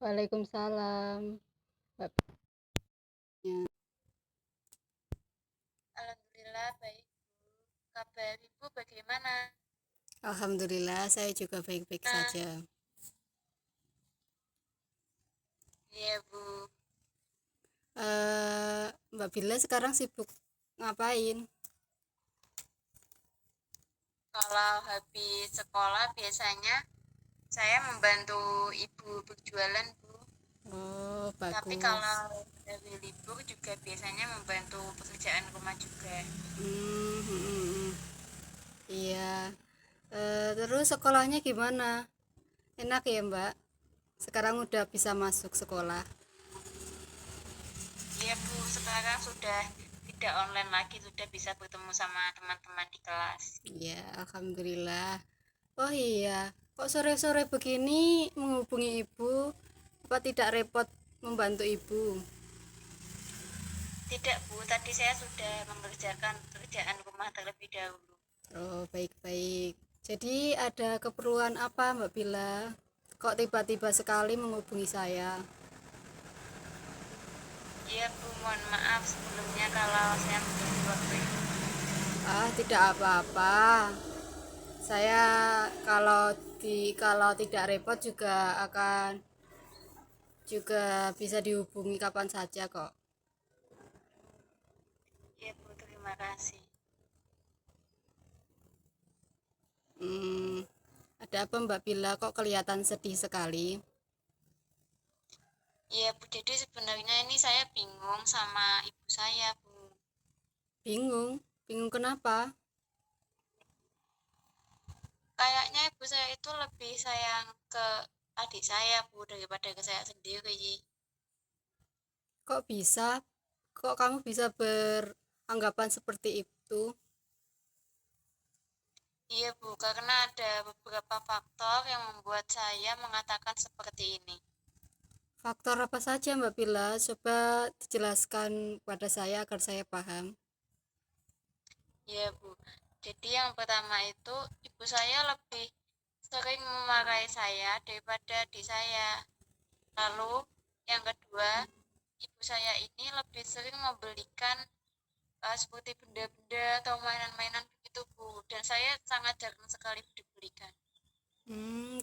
Waalaikumsalam. Mbak. Alhamdulillah baik Bu. Kabar Ibu bagaimana? Alhamdulillah, saya juga baik-baik Nah, saja. iya Bu. Mbak Bila sekarang sibuk ngapain? Kalau habis sekolah biasanya saya membantu Ibu berjualan Bu. Oh, Tapi bagus. kalau dari libur juga biasanya membantu pekerjaan rumah juga. Hmm, hmm, hmm. Iya. Terus sekolahnya gimana? Enak ya, Mbak? Sekarang udah bisa masuk sekolah. Iya Bu, sekarang sudah tidak online lagi, sudah bisa bertemu sama teman-teman di kelas. Iya, alhamdulillah. Oh iya, kok sore-sore begini menghubungi ibu? Apa tidak repot membantu ibu? Tidak Bu, tadi saya sudah mengerjakan pekerjaan rumah terlebih dahulu. Oh, baik-baik. Jadi ada keperluan apa, Mbak Bila? Kok tiba-tiba sekali menghubungi saya? Iya Bu, mohon maaf sebelumnya kalau saya mengganggu waktu Ibu. Ah, tidak apa-apa. Saya kalau tidak repot juga bisa dihubungi kapan saja kok. Iya Bu, terima kasih. Hmm, ada apa Mbak Bila kok kelihatan sedih sekali? Iya Bu, jadi sebenarnya ini saya bingung sama ibu saya Bu. Bingung? Bingung kenapa? Kayaknya ibu saya itu lebih sayang ke adik saya Bu daripada ke saya sendiri. Kok bisa? Kok kamu bisa beranggapan seperti itu? Iya Bu, karena ada beberapa faktor yang membuat saya mengatakan seperti ini. Faktor apa saja Mbak Bila? Coba dijelaskan pada saya agar saya paham. Iya Bu, jadi yang pertama itu ibu saya lebih sering memarahi saya daripada adik saya. Lalu yang kedua, ibu saya ini lebih sering membelikan seperti benda-benda atau mainan-mainan begitu Bu. Dan saya sangat jarang sekali dibelikan.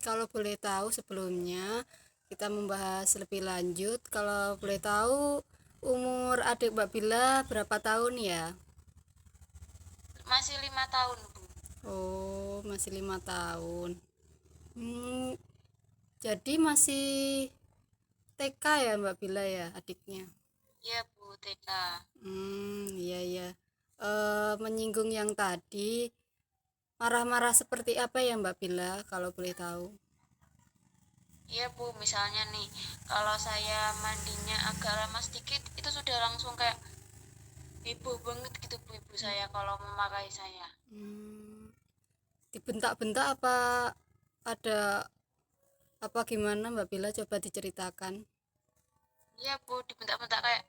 Kalau boleh tahu sebelumnya kita membahas lebih lanjut. Kalau boleh tahu umur adik Mbak Bila berapa tahun ya? Masih 5 tahun Bu. Oh, masih 5 tahun. Hmm, jadi masih TK ya Mbak Bila ya adiknya? Iya Bu, TK. Iya iya. Menyinggung yang tadi, marah-marah seperti apa ya Mbak Bila kalau boleh tahu? Iya Bu, misalnya nih, kalau saya mandinya agak lama sedikit, itu sudah langsung kayak heboh banget gitu Bu ibu saya kalau memarahi saya. Hmm, dibentak-bentak apa ada apa gimana Mbak Bila coba diceritakan? Iya Bu, dibentak-bentak kayak,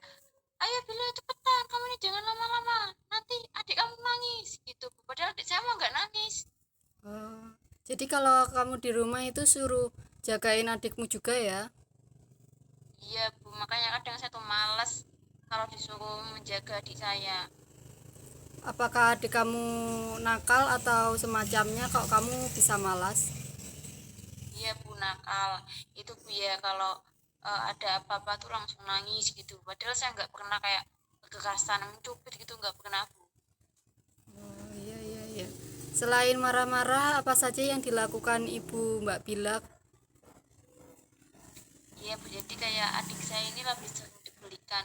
ayo Bila cepetan, kamu ini jangan lama-lama, nanti adik kamu nangis gitu Bu. Padahal adik saya mah nggak nangis. Oh, jadi kalau kamu di rumah itu suruh jagain adikmu juga ya? Iya Bu, makanya kadang saya tuh males kalau disuruh menjaga adik saya. Apakah adik kamu nakal atau semacamnya kok kamu bisa malas? Iya Bu, nakal. Itu Bu ya kalau ada apa-apa tuh langsung nangis gitu. Padahal saya nggak pernah kayak kekerasan mencubit gitu, nggak pernah Bu. Oh iya iya iya. Selain marah-marah, apa saja yang dilakukan ibu Mbak Bila? Iya Bu, jadi kayak adik saya ini lebih sering dibelikan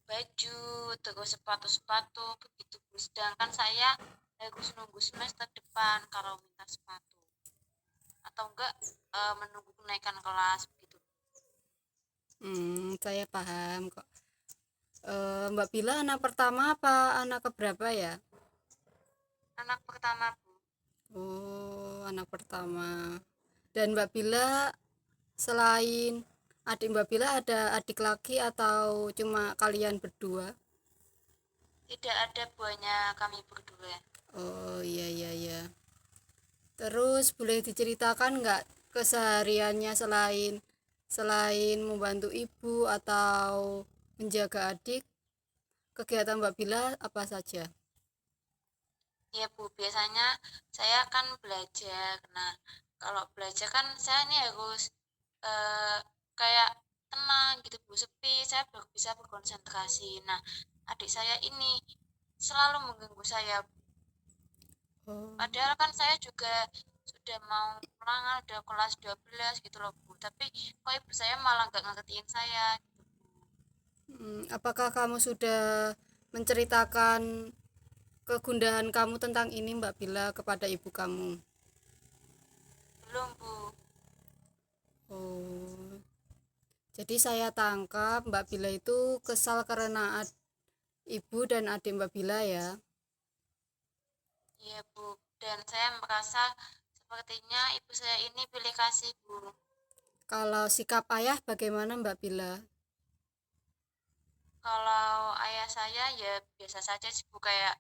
baju, terus sepatu-sepatu begitu Bu. Sedangkan saya harus nunggu semester depan kalau minta sepatu. Atau enggak menunggu kenaikan kelas begitu. Saya paham kok. Mbak Bila anak pertama apa anak keberapa ya? Anak pertama Bu. Oh, anak pertama. Dan Mbak Bila selain adik Mbak Bila ada adik lagi atau cuma kalian berdua? Tidak ada buahnya kami berdua. Oh iya iya iya. Terus boleh diceritakan nggak kesehariannya selain selain membantu ibu atau menjaga adik, kegiatan Mbak Bila apa saja? Iya Bu, biasanya saya kan belajar. Nah, kalau belajar kan saya ini harus eh, kayak tenang gitu Bu, sepi, saya bisa berkonsentrasi. Nah, adik saya ini selalu mengganggu saya. Oh, Padahal kan saya juga sudah mau ulangan, udah kelas 12 gitu loh Bu. Tapi kok ibu saya malah nggak ngertiin saya gitu Bu. apakah kamu sudah menceritakan kegundahan kamu tentang ini Mbak Bila kepada ibu kamu? Belum Bu. Oh, jadi saya tangkap Mbak Bila itu kesal karena ibu dan adik Mbak Bila ya. Iya Bu. Dan saya merasa sepertinya ibu saya ini pilih kasih Bu. Kalau sikap ayah bagaimana Mbak Bila? Kalau ayah saya ya biasa saja sih Bu, kayak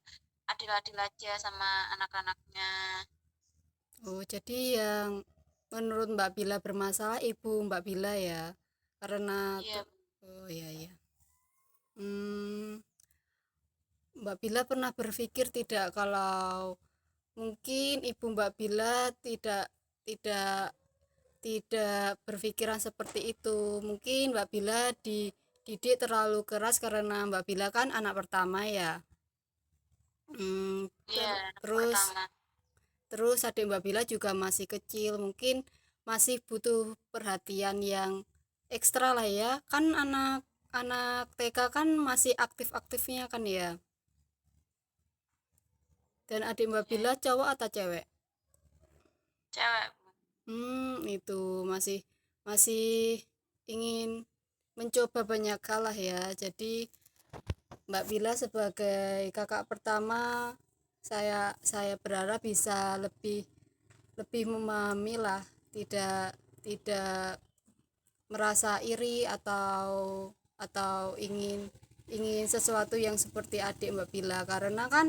adil-adil aja sama anak-anaknya. Oh, jadi yang menurut Mbak Bila bermasalah ibu Mbak Bila ya. Karena Iya Bu. oh iya iya. Hmm, Mbak Bila pernah berpikir tidak kalau mungkin ibu Mbak Bila tidak tidak berpikiran seperti itu. Mungkin Mbak Bila dididik terlalu keras karena Mbak Bila kan anak pertama ya. Hmm, Iya, anak terus pertama. terus adik Mbak Bila juga masih kecil, mungkin masih butuh perhatian yang ekstra lah ya. Kan anak TK kan masih aktif-aktifnya kan ya. Dan adik Mbak Iya, Bila cowok atau cewek? cewek Bu. Itu masih masih ingin mencoba banyak hal lah ya. Jadi Mbak Bila sebagai kakak pertama, saya berharap bisa lebih lebih memahami lah, tidak tidak merasa iri atau ingin ingin sesuatu yang seperti adik Mbak Bila, karena kan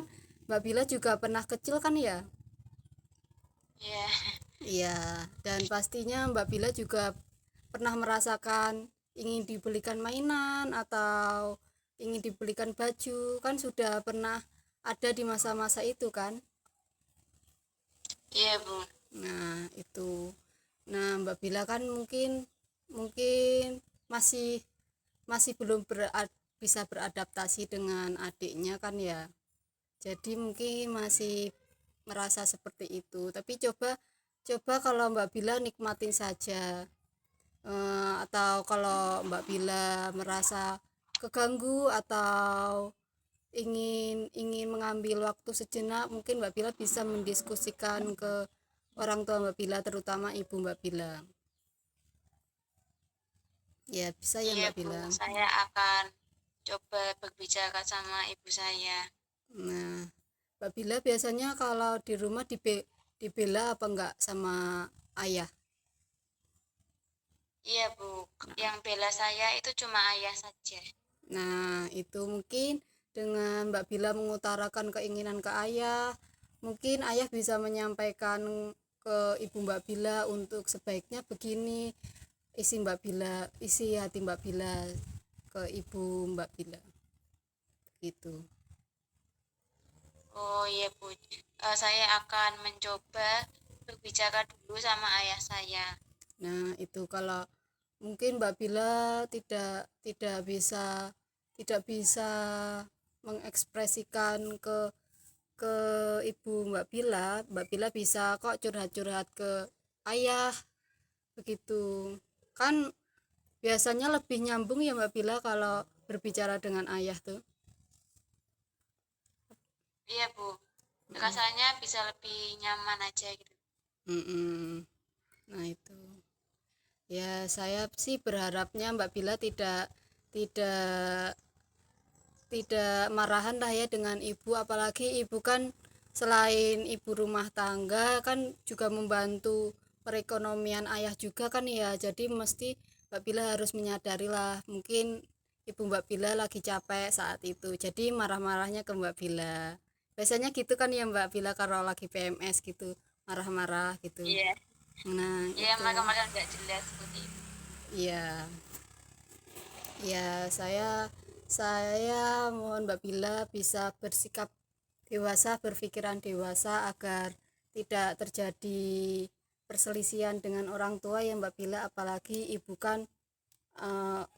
Mbak Bila juga pernah kecil kan ya. Iya, Iya, dan pastinya Mbak Bila juga pernah merasakan ingin dibelikan mainan atau ingin dibelikan baju, kan sudah pernah ada di masa-masa itu kan. iya Bu. Nah, itu. Nah, Mbak Bila kan mungkin mungkin masih masih belum bisa beradaptasi dengan adiknya kan ya. Jadi mungkin masih merasa seperti itu. Tapi coba coba kalau Mbak Bila nikmatin saja. Atau kalau Mbak Bila merasa keganggu atau ingin ingin mengambil waktu sejenak, mungkin Mbak Bila bisa mendiskusikan ke orang tua Mbak Bila, terutama ibu Mbak Bila. Ya, bisa ya Iya Mbak Bu, Bila. saya akan coba berbicara sama ibu saya. Nah, Mbak Bila biasanya kalau di rumah dibela apa enggak sama ayah? Iya Bu, yang bela saya itu cuma ayah saja. Nah, itu mungkin dengan Mbak Bila mengutarakan keinginan ke ayah, mungkin ayah bisa menyampaikan ke ibu Mbak Bila untuk sebaiknya begini, isi hati Mbak Bila ke ibu Mbak Bila. Gitu. Oh iya Bu, saya akan mencoba berbicara dulu sama ayah saya. Nah, itu kalau mungkin Mbak Bila tidak bisa mengekspresikan ke ibu Mbak Bila bisa kok curhat-curhat ke ayah begitu. Kan biasanya lebih nyambung ya Mbak Bila kalau berbicara dengan ayah tuh. Iya Bu, rasanya bisa lebih nyaman aja gitu. Mm-mm. Nah itu. Ya saya sih berharapnya Mbak Bila tidak tidak marahan lah ya dengan ibu, apalagi ibu kan selain ibu rumah tangga kan juga membantu perekonomian ayah juga kan ya, jadi mesti Mbak Bila harus menyadari lah, mungkin ibu Mbak Bila lagi capek saat itu, jadi marah-marahnya ke Mbak Bila, biasanya gitu kan ya Mbak Bila kalau lagi PMS gitu, marah-marah gitu. Iya, Nah iya itu. makan-makan nggak jelas seperti itu. Iya, ya saya mohon Mbak Bila bisa bersikap dewasa, berpikiran dewasa agar tidak terjadi perselisihan dengan orang tua ya Mbak Bila, apalagi ibu kan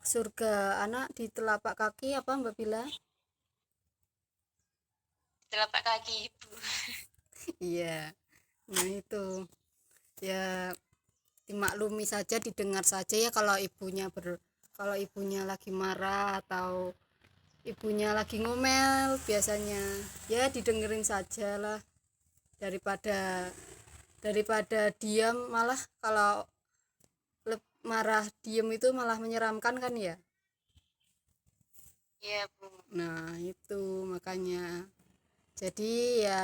surga anak di telapak kaki apa Mbak Bila? Telapak kaki ibu. Iya, nah itu ya dimaklumi saja, didengar saja ya kalau ibunya lagi marah atau ibunya lagi ngomel biasanya ya didengerin saja lah, daripada daripada diam, malah kalau marah diem itu malah menyeramkan kan ya. Iya bu. Nah itu makanya jadi ya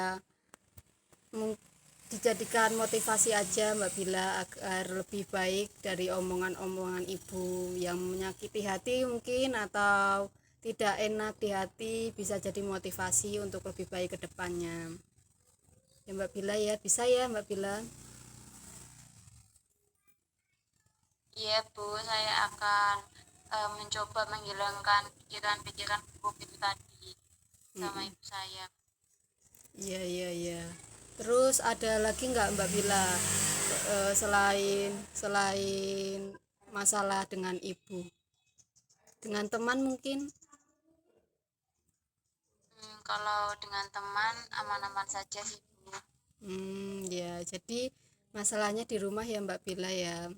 dijadikan motivasi aja Mbak Bila agar lebih baik dari omongan-omongan ibu yang menyakiti hati mungkin atau tidak enak di hati, bisa jadi motivasi untuk lebih baik ke depannya ya Mbak Bila ya. Bisa ya Mbak Bila. Iya bu, saya akan mencoba menghilangkan pikiran-pikiran buruk itu tadi sama Mm-mm. ibu saya. Iya iya iya. Terus ada lagi nggak Mbak Bila, selain selain masalah dengan ibu, dengan teman mungkin? Kalau dengan teman aman-aman saja sih bu. Ya jadi masalahnya di rumah ya Mbak Bila ya.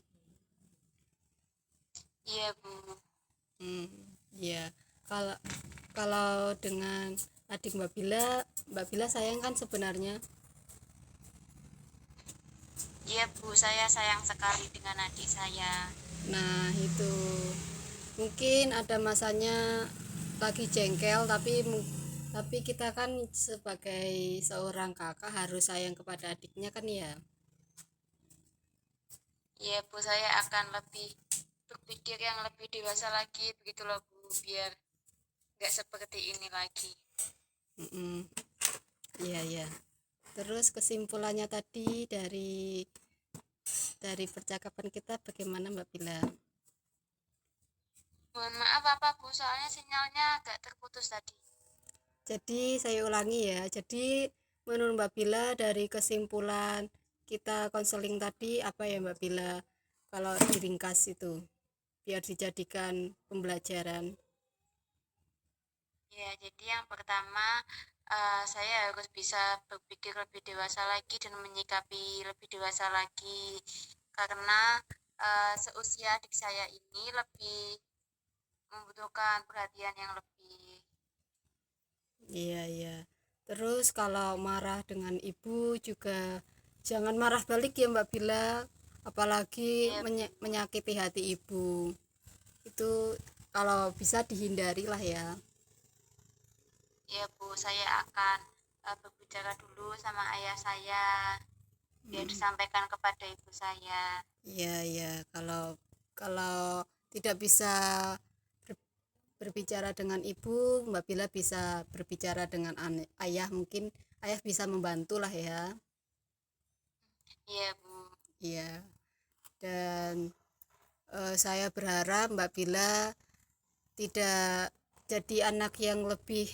Iya bu. Hmm, ya. Kalau kalau dengan adik Mbak Bila sayang kan sebenarnya. Iya bu, saya sayang sekali dengan adik saya. Nah, itu mungkin ada masanya lagi jengkel, tapi kita kan sebagai seorang kakak harus sayang kepada adiknya kan ya. Iya bu, saya akan lebih berpikir yang lebih dewasa lagi begitu loh bu, biar nggak seperti ini lagi. Mm-mm. Iya, iya. Terus kesimpulannya tadi dari percakapan kita bagaimana Mbak Bila? Mohon maaf apa bu, soalnya sinyalnya agak terputus tadi. Jadi saya ulangi ya. Jadi menurut Mbak Bila dari kesimpulan kita konseling tadi apa ya Mbak Bila? Kalau diringkas itu biar dijadikan pembelajaran. Ya, jadi yang pertama saya harus bisa berpikir lebih dewasa lagi dan menyikapi lebih dewasa lagi karena seusia adik saya ini lebih membutuhkan perhatian yang lebih. Iya, iya. Terus kalau marah dengan ibu juga jangan marah balik ya Mbak Bila, apalagi Ya, menyakiti hati ibu. Itu kalau bisa dihindari lah ya. ya Bu, saya akan berbicara dulu sama ayah saya biar disampaikan kepada ibu saya. Iya, iya. Kalau kalau tidak bisa berbicara dengan ibu, Mbak Bila bisa berbicara dengan ayah, mungkin ayah bisa membantu lah ya. Iya Bu. Iya. Dan saya berharap Mbak Bila tidak jadi anak yang lebih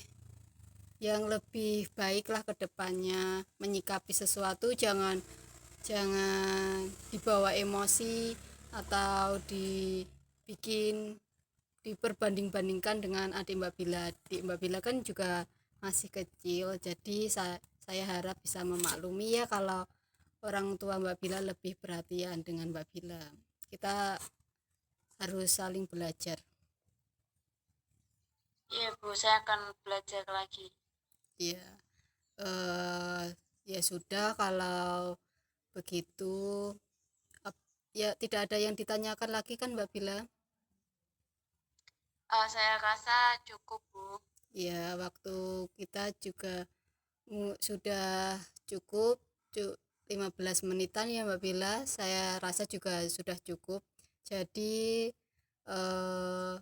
baiklah ke depannya, menyikapi sesuatu jangan jangan dibawa emosi atau dibikin diperbanding-bandingkan dengan adik Mbak Bila. Adik Mbak Bila kan juga masih kecil, jadi saya harap bisa memaklumi ya kalau orang tua Mbak Bila lebih perhatian dengan Mbak Bila. Kita harus saling belajar. Iya Bu, saya akan belajar lagi. Ya, ya sudah kalau begitu. Ya tidak ada yang ditanyakan lagi kan Mbak Bila? Saya rasa cukup Bu. Ya waktu kita juga sudah cukup 15 menitan ya Mbak Bila, saya rasa juga sudah cukup, jadi eh,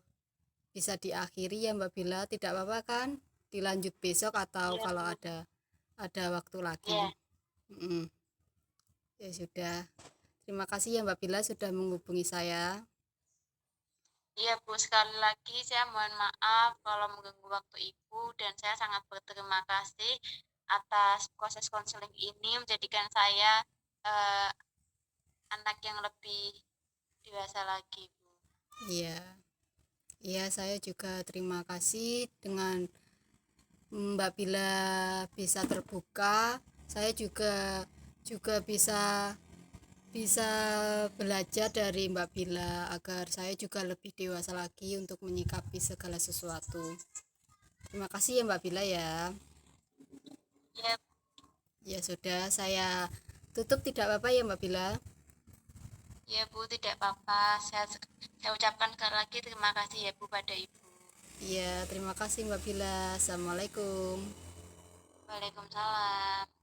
bisa diakhiri ya Mbak Bila, tidak apa-apa kan dilanjut besok atau Iya kalau Bu. ada waktu lagi. Iya. Mm, ya sudah, terima kasih ya Mbak Bila sudah menghubungi saya. Iya Bu, sekali lagi saya mohon maaf kalau mengganggu waktu Ibu dan saya sangat berterima kasih atas proses konseling ini menjadikan saya eh, anak yang lebih dewasa lagi Bu. Iya, iya, saya juga terima kasih dengan Mbak Bila bisa terbuka. Saya juga juga bisa bisa belajar dari Mbak Bila agar saya juga lebih dewasa lagi untuk menyikapi segala sesuatu. Terima kasih ya Mbak Bila ya. Ya, Ya sudah, saya tutup tidak apa-apa ya Mbak Bila. ya Bu, tidak apa-apa. Saya ucapkan sekali lagi terima kasih ya Bu pada Ibu. Ya, terima kasih Mbak Bila. Assalamualaikum. Waalaikumsalam.